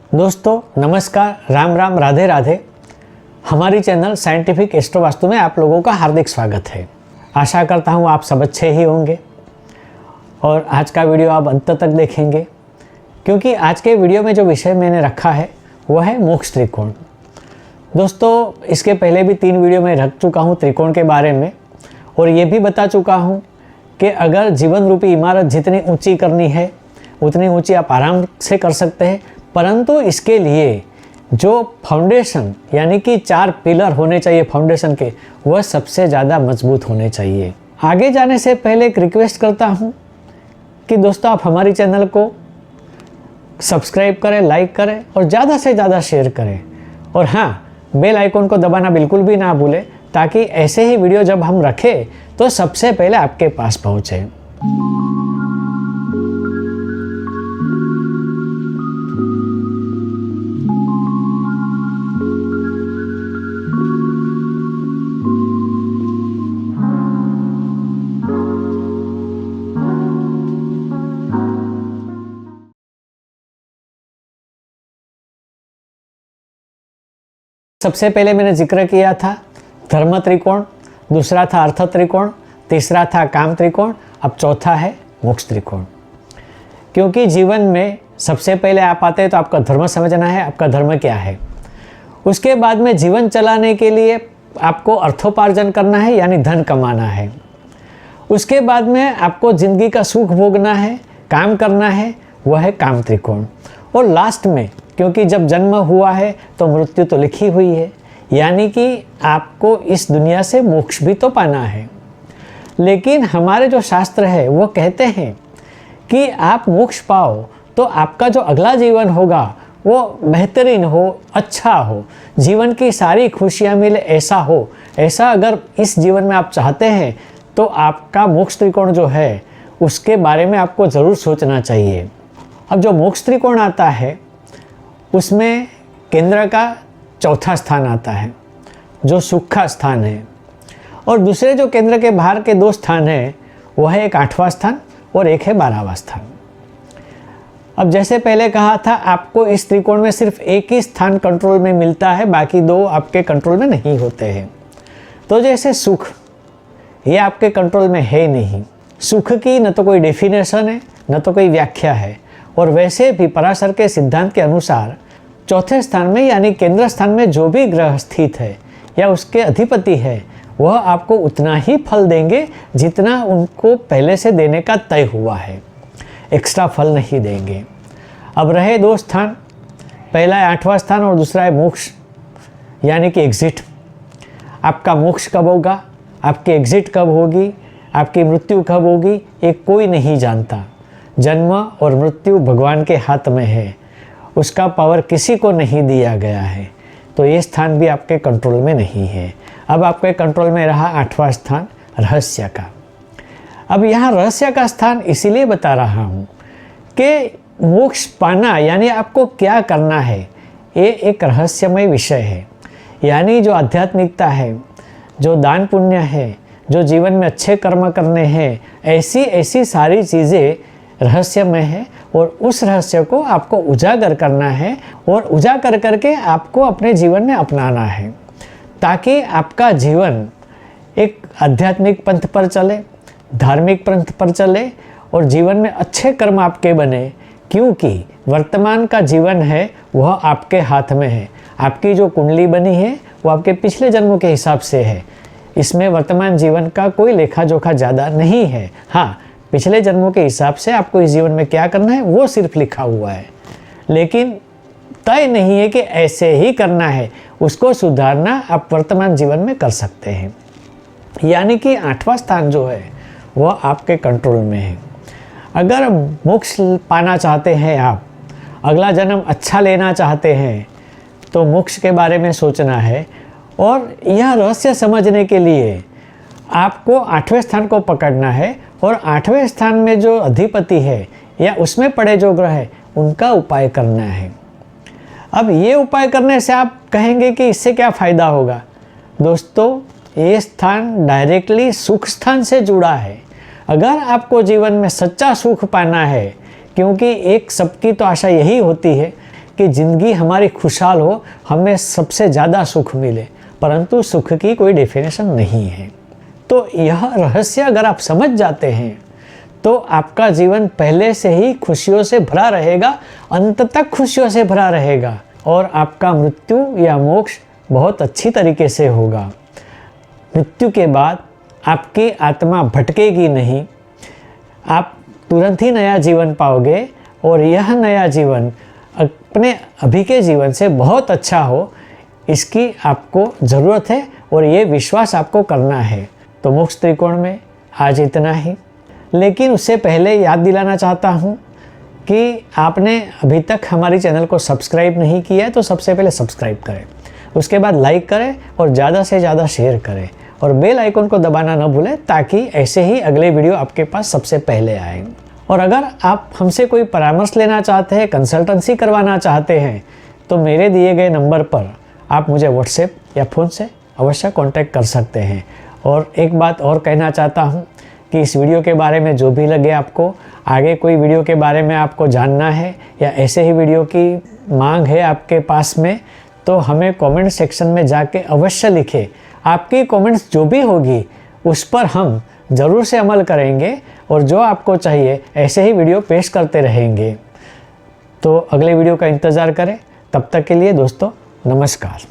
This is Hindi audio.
दोस्तों नमस्कार, राम राम, राधे राधे। हमारी चैनल साइंटिफिक एस्ट्रो वास्तु में आप लोगों का हार्दिक स्वागत है। आशा करता हूँ आप सब अच्छे ही होंगे और आज का वीडियो आप अंत तक देखेंगे, क्योंकि आज के वीडियो में जो विषय मैंने रखा है वह है मोक्ष त्रिकोण। दोस्तों इसके पहले भी 3 वीडियो में रख चुका हूँ त्रिकोण के बारे में, और ये भी बता चुका हूँ कि अगर जीवन रूपी इमारत जितनी ऊंची करनी है उतनी ऊंची आप आराम से कर सकते हैं, परंतु इसके लिए जो फाउंडेशन यानी कि 4 पिलर होने चाहिए फाउंडेशन के, वह सबसे ज़्यादा मजबूत होने चाहिए। आगे जाने से पहले एक रिक्वेस्ट करता हूँ कि दोस्तों आप हमारी चैनल को सब्सक्राइब करें, लाइक करें और ज़्यादा से ज़्यादा शेयर करें, और हाँ, बेल आइकन को दबाना बिल्कुल भी ना भूलें, ताकि ऐसे ही वीडियो जब हम रखें तो सबसे पहले आपके पास पहुँचे। सबसे पहले मैंने जिक्र किया था धर्म त्रिकोण, दूसरा था अर्थ त्रिकोण, तीसरा था काम त्रिकोण, अब चौथा है मोक्ष त्रिकोण। क्योंकि जीवन में सबसे पहले आप आते हैं तो आपका धर्म समझना है, आपका धर्म क्या है। उसके बाद में जीवन चलाने के लिए आपको अर्थोपार्जन करना है, यानी धन कमाना है। उसके बाद में आपको ज़िंदगी का सुख भोगना है, काम करना है, वह है काम त्रिकोण। और लास्ट में, क्योंकि जब जन्म हुआ है तो मृत्यु तो लिखी हुई है, यानी कि आपको इस दुनिया से मोक्ष भी तो पाना है। लेकिन हमारे जो शास्त्र है वो कहते हैं कि आप मोक्ष पाओ तो आपका जो अगला जीवन होगा वो बेहतरीन हो, अच्छा हो, जीवन की सारी खुशियाँ मिले, ऐसा हो। ऐसा अगर इस जीवन में आप चाहते हैं तो आपका मोक्ष त्रिकोण जो है उसके बारे में आपको ज़रूर सोचना चाहिए। अब जो मोक्ष त्रिकोण आता है उसमें केंद्र का चौथा स्थान आता है जो सुख का स्थान है, और दूसरे जो केंद्र के बाहर के 2 स्थान हैं वह है एक 8वां स्थान और एक है 12वां स्थान। अब जैसे पहले कहा था, आपको इस त्रिकोण में सिर्फ एक ही स्थान कंट्रोल में मिलता है, बाकी 2 आपके कंट्रोल में नहीं होते हैं। तो जैसे सुख, ये आपके कंट्रोल में है नहीं। सुख की न तो कोई डेफिनेशन है न तो कोई व्याख्या है, और वैसे भी पराशर के सिद्धांत के अनुसार चौथे स्थान में यानी केंद्र स्थान में जो भी ग्रह स्थित है या उसके अधिपति है वह आपको उतना ही फल देंगे जितना उनको पहले से देने का तय हुआ है, एक्स्ट्रा फल नहीं देंगे। अब रहे 2 स्थान, पहला है 8वां स्थान और दूसरा है मोक्ष यानी कि एग्जिट। आपका मोक्ष कब होगा, आपकी एग्जिट कब होगी, आपकी मृत्यु कब होगी, ये कोई नहीं जानता। जन्म और मृत्यु भगवान के हाथ में है, उसका पावर किसी को नहीं दिया गया है, तो ये स्थान भी आपके कंट्रोल में नहीं है। अब आपके कंट्रोल में रहा 8वां स्थान रहस्य का। अब यहाँ रहस्य का स्थान इसीलिए बता रहा हूँ कि मोक्ष पाना यानी आपको क्या करना है, ये एक रहस्यमय विषय है। यानी जो आध्यात्मिकता है, जो दान पुण्य है, जो जीवन में अच्छे कर्म करने हैं, ऐसी सारी चीज़ें रहस्यमय है, और उस रहस्य को आपको उजागर करना है और उजागर करके आपको अपने जीवन में अपनाना है, ताकि आपका जीवन एक आध्यात्मिक पंथ पर चले, धार्मिक पंथ पर चले और जीवन में अच्छे कर्म आपके बने। क्योंकि वर्तमान का जीवन है वह आपके हाथ में है। आपकी जो कुंडली बनी है वो आपके पिछले जन्मों के हिसाब से है, इसमें वर्तमान जीवन का कोई लेखा जोखा ज़्यादा नहीं है। हाँ, पिछले जन्मों के हिसाब से आपको इस जीवन में क्या करना है वो सिर्फ लिखा हुआ है, लेकिन तय नहीं है कि ऐसे ही करना है। उसको सुधारना आप वर्तमान जीवन में कर सकते हैं। यानी कि 8वां स्थान जो है वह आपके कंट्रोल में है। अगर मोक्ष पाना चाहते हैं, आप अगला जन्म अच्छा लेना चाहते हैं, तो मोक्ष के बारे में सोचना है। और यह रहस्य समझने के लिए आपको 8वें स्थान को पकड़ना है, और 8वें स्थान में जो अधिपति है या उसमें पड़े जो ग्रह है उनका उपाय करना है। अब ये उपाय करने से आप कहेंगे कि इससे क्या फ़ायदा होगा। दोस्तों, ये स्थान डायरेक्टली सुख स्थान से जुड़ा है। अगर आपको जीवन में सच्चा सुख पाना है, क्योंकि एक सबकी तो आशा यही होती है कि ज़िंदगी हमारी खुशहाल हो, हमें सबसे ज़्यादा सुख मिले, परंतु सुख की कोई डेफिनेशन नहीं है। तो यह रहस्य अगर आप समझ जाते हैं तो आपका जीवन पहले से ही खुशियों से भरा रहेगा, अंत तक खुशियों से भरा रहेगा और आपका मृत्यु या मोक्ष बहुत अच्छी तरीके से होगा। मृत्यु के बाद आपकी आत्मा भटकेगी नहीं, आप तुरंत ही नया जीवन पाओगे और यह नया जीवन अपने अभी के जीवन से बहुत अच्छा हो, इसकी आपको ज़रूरत है और ये विश्वास आपको करना है। तो मोक्ष त्रिकोण में आज इतना ही, लेकिन उससे पहले याद दिलाना चाहता हूँ कि आपने अभी तक हमारी चैनल को सब्सक्राइब नहीं किया है तो सबसे पहले सब्सक्राइब करें, उसके बाद लाइक करें और ज़्यादा से ज़्यादा शेयर करें और बेल आइकन को दबाना न भूलें ताकि ऐसे ही अगले वीडियो आपके पास सबसे पहले आए। और अगर आप हमसे कोई परामर्श लेना चाहते हैं, कंसल्टेंसी करवाना चाहते हैं, तो मेरे दिए गए नंबर पर आप मुझे व्हाट्सएप या फ़ोन से अवश्य कांटेक्ट कर सकते हैं। और एक बात और कहना चाहता हूँ कि इस वीडियो के बारे में जो भी लगे आपको, आगे कोई वीडियो के बारे में आपको जानना है या ऐसे ही वीडियो की मांग है आपके पास में, तो हमें कमेंट सेक्शन में जाके अवश्य लिखें। आपकी कमेंट्स जो भी होगी उस पर हम ज़रूर से अमल करेंगे और जो आपको चाहिए ऐसे ही वीडियो पेश करते रहेंगे। तो अगले वीडियो का इंतज़ार करें, तब तक के लिए दोस्तों नमस्कार।